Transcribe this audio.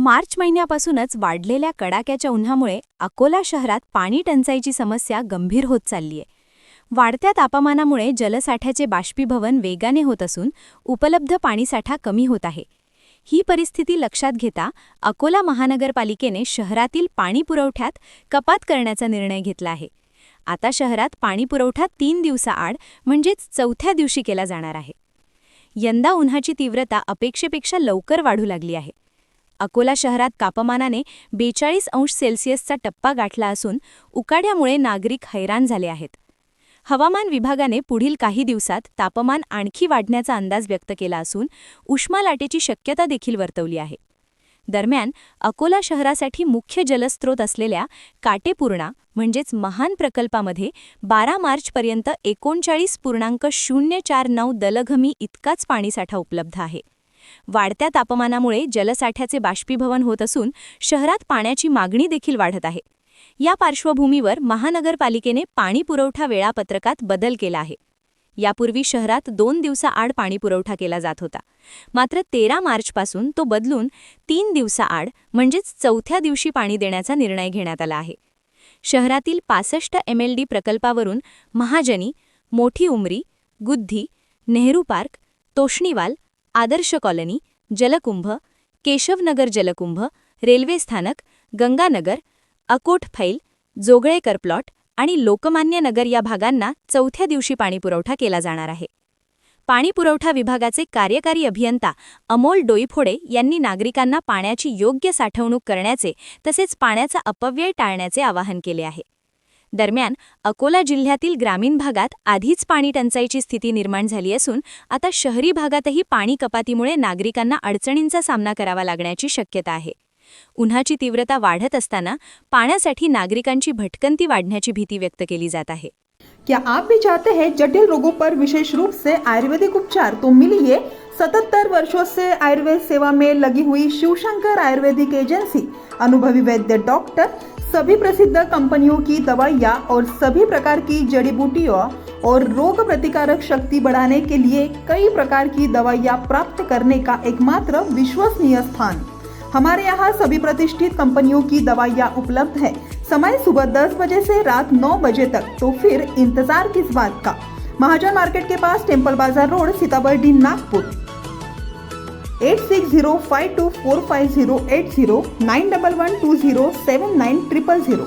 मार्च महिन्यापासूनच वाढलेल्या कडाक्याच्या उन्हामुळे अकोला शहरात पाणी टंचाईची समस्या गंभीर होत चालली आहे. वाढत्या तापमानामुळे जलसाठ्याचे बाष्पीभवन वेगाने होत असून उपलब्ध पाणीसाठा कमी होत आहे. ही परिस्थिती लक्षात घेता अकोला महानगरपालिकेने शहरातील पाणी पुरवठ्यात कपात करण्याचा निर्णय घेतला आहे. आता शहरात पाणीपुरवठा 3 दिवसाआड म्हणजेच चौथ्या दिवशी केला जाणार आहे. यंदा उन्हाची तीव्रता अपेक्षेपेक्षा लवकर वाढू लागली आहे. अकोला शहरात तापमानाने 42°C टप्पा गाठला असून उकाड्यामुळे नागरिक हैराण झाले आहेत. हवामान विभागाने पुढील काही दिवसात तापमान आणखी वाढण्याचा अंदाज व्यक्त केला असून उष्मालाटेची शक्यता देखील वर्तवली आहे. दरम्यान अकोला शहरासाठी मुख्य जलस्रोत असलेल्या काटेपूर्णा म्हणजेच महान प्रकल्पामध्ये 12 मार्चपर्यंत 39.049 दलघमी इतकाच पाणीसाठा उपलब्ध आहे. वाढत्या तापमानामुळे जलसाठ्याचे बाष्पीभवन होत असून शहरात पाण्याची मागणी देखील वाढत आहे. या पार्श्वभूमीवर महानगरपालिकेने पाणी पुरवठा वेळापत्रकात बदल केला आहे. यापूर्वी शहरात 2 दिवसाआड पाणीपुरवठा केला जात होता. मात्र 13 मार्चपासून तो बदलून 3 दिवसाआड म्हणजेच चौथ्या दिवशी पाणी देण्याचा निर्णय घेण्यात आला आहे. शहरातील 65 MLD प्रकल्पावरून महाजनी, मोठी उमरी, गुद्धी, नेहरू पार्क, तोष्णीवाल, आदर्श कॉलनी, जलकुंभ, केशवनगर जलकुंभ, रेल्वे स्थानक, गंगानगर, अकोट फैल, जोगळेकर प्लॉट आणि लोकमान्य नगर या भागांना चौथ्या दिवशी पाणीपुरवठा केला जाणार आहे. पाणीपुरवठा विभागाचे कार्यकारी अभियंता अमोल डोईफोडे यांनी नागरिकांना पाण्याची योग्य साठवणूक करण्याचे तसेच पाण्याचा अपव्यय टाळण्याचे आवाहन केले आहे. दरम्यान अकोला जिल्ह्यातील ग्रामीण भागात आधीच पाणी टंचाईची स्थिती निर्माण झाली असून आता शहरी भागातही पाणी कपातीमुळे नागरिकांना अडचणींचा सामना करावा लागण्याची शक्यता आहे. उन्हाची तीव्रता वाढत असताना पाण्यासाठी नागरिकांची भटकंती वाढण्याची भीती व्यक्त केली जात आहे. क्या आप भी चाहते हैं जटिल रोगों पर विशेष रूप से आयुर्वेदिक उपचार? तो मिलिए 77 वर्षों से आयुर्वेद सेवा में लगी हुई शिवशंकर आयुर्वेदिक एजेंसी, अनुभवी वैद्य डॉक्टर, सभी प्रसिद्ध कंपनियों की दवाइयाँ और सभी प्रकार की जड़ी बूटियों और रोग प्रतिकारक शक्ति बढ़ाने के लिए कई प्रकार की दवाइयाँ प्राप्त करने का एकमात्र विश्वसनीय स्थान. हमारे यहाँ सभी प्रतिष्ठित कंपनियों की दवाइयाँ उपलब्ध है. समय सुबह 10 बजे से रात 9 बजे तक. तो फिर इंतजार किस बात का? महाजन मार्केट के पास टेम्पल बाजार रोड, सीताबर्डी, नागपुर. 8605245080 9112079000.